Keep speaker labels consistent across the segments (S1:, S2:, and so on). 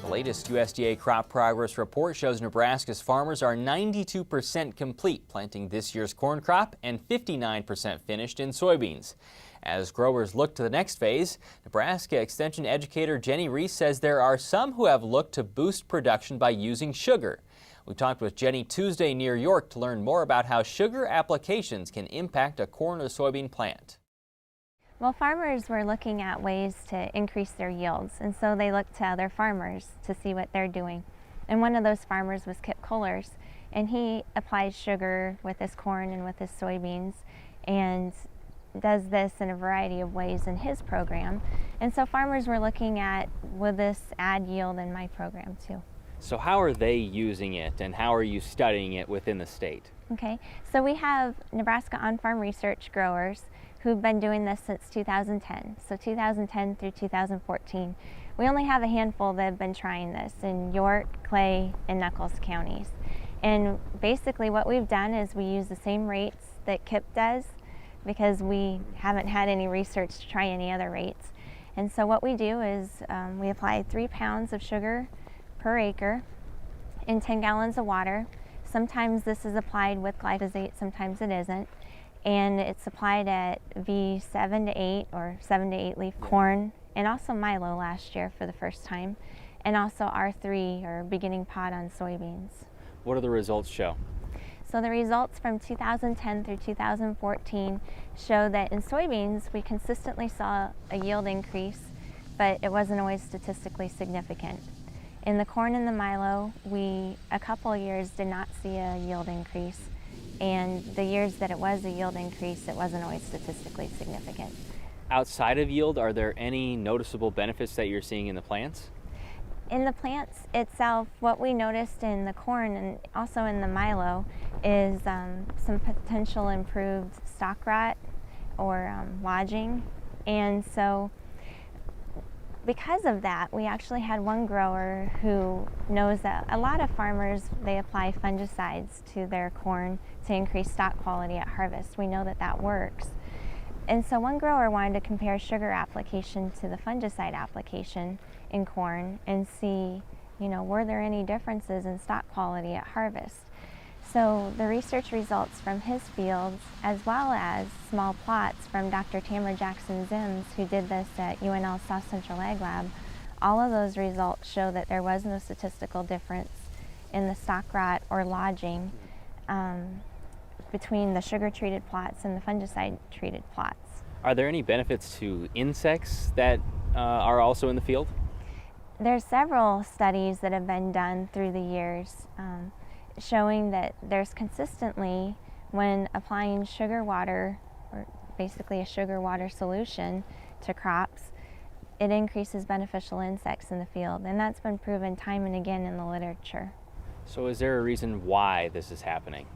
S1: The latest USDA crop progress report shows Nebraska's farmers are 92% complete planting this year's corn crop and 59% finished in soybeans. As growers look to the next phase, Nebraska Extension educator Rees says there are some who have looked to boost production by using sugar. We talked with Jenny Tuesday near York to learn more about how sugar applications can impact a corn or soybean plant.
S2: Well, farmers were looking at ways to increase their yields, and so they looked to other farmers to see what they're doing. And one of those farmers was Kip Kohlers, and he applies sugar with his corn and with his soybeans and does this in a variety of ways in his program. And so farmers were looking at, will this add yield in my program too?
S1: So how are they using it, and how are you studying it within the state?
S2: Okay, so we have Nebraska On-Farm Research growers who've been doing this since 2010, so 2010 through 2014. We only have a handful that have been trying this in York, Clay, and Nuckolls counties. And basically what we've done is we use the same rates that Kip does because we haven't had any research to try any other rates. And so what we do is we apply 3 pounds of sugar per acre in 10 gallons of water. Sometimes this is applied with glyphosate, sometimes it isn't. And it's applied at V7 to 8 or 7 to 8 leaf corn, and also milo last year for the first time, and also R3 or beginning pod on soybeans.
S1: What do the results show?
S2: So the results from 2010 through 2014 show that in soybeans we consistently saw a yield increase, but it wasn't always statistically significant. In the corn and the milo, we a couple of years did not see a yield increase. And the years that it was a yield increase, it wasn't always statistically significant.
S1: Outside of yield, are there any noticeable benefits that you're seeing in the plants?
S2: In the plants itself, what we noticed in the corn and also in the milo is some potential improved stalk rot or lodging. And so because of that, we actually had one grower who knows that a lot of farmers, they apply fungicides to their corn to increase stalk quality at harvest. We know that that works. And so one grower wanted to compare sugar application to the fungicide application in corn and see, were there any differences in stalk quality at harvest? So the research results from his fields, as well as small plots from Dr. Tamara Jackson-Zims, who did this at UNL South Central Ag Lab, all of those results show that there was no statistical difference in the stalk rot or lodging between the sugar-treated plots and the fungicide-treated plots.
S1: Are there any benefits to insects that are also in the field?
S2: There's several studies that have been done through the years showing that there's consistently, when applying sugar water, or basically a sugar water solution to crops, it increases beneficial insects in the field, and that's been proven time and again in the literature.
S1: So is there a reason why this is happening?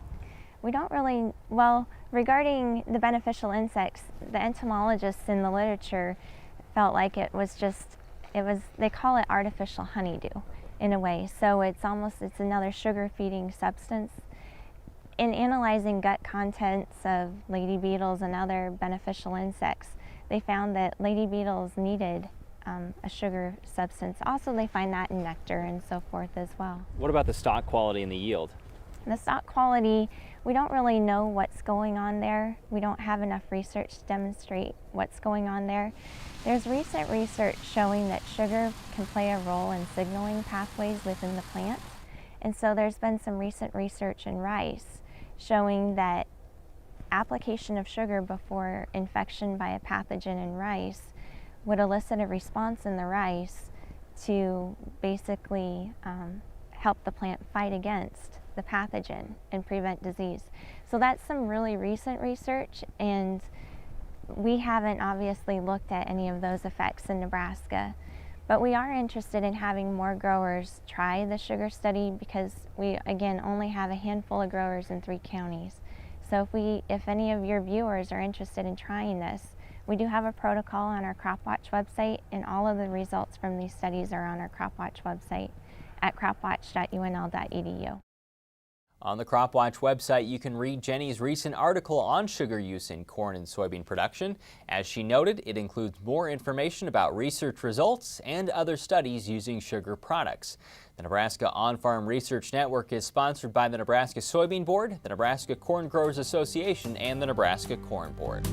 S2: We don't really, well, regarding the beneficial insects, the entomologists in the literature felt like they call it artificial honeydew in a way. So it's another sugar feeding substance. In analyzing gut contents of lady beetles and other beneficial insects, they found that lady beetles needed a sugar substance. Also, they find that in nectar and so forth as well.
S1: What about the stalk quality and the yield?
S2: The stalk quality, we don't really know what's going on there. We don't have enough research to demonstrate what's going on there. There's recent research showing that sugar can play a role in signaling pathways within the plant. And so there's been some recent research in rice showing that application of sugar before infection by a pathogen in rice would elicit a response in the rice to basically help the plant fight against the pathogen and prevent disease. So that's some really recent research, and we haven't obviously looked at any of those effects in Nebraska, but we are interested in having more growers try the sugar study because we, again, only have a handful of growers in 3 counties. So if any of your viewers are interested in trying this, we do have a protocol on our CropWatch website, and all of the results from these studies are on our CropWatch website at cropwatch.unl.edu.
S1: On the Crop Watch website, you can read Jenny's recent article on sugar use in corn and soybean production. As she noted, it includes more information about research results and other studies using sugar products. The Nebraska On-Farm Research Network is sponsored by the Nebraska Soybean Board, the Nebraska Corn Growers Association, and the Nebraska Corn Board.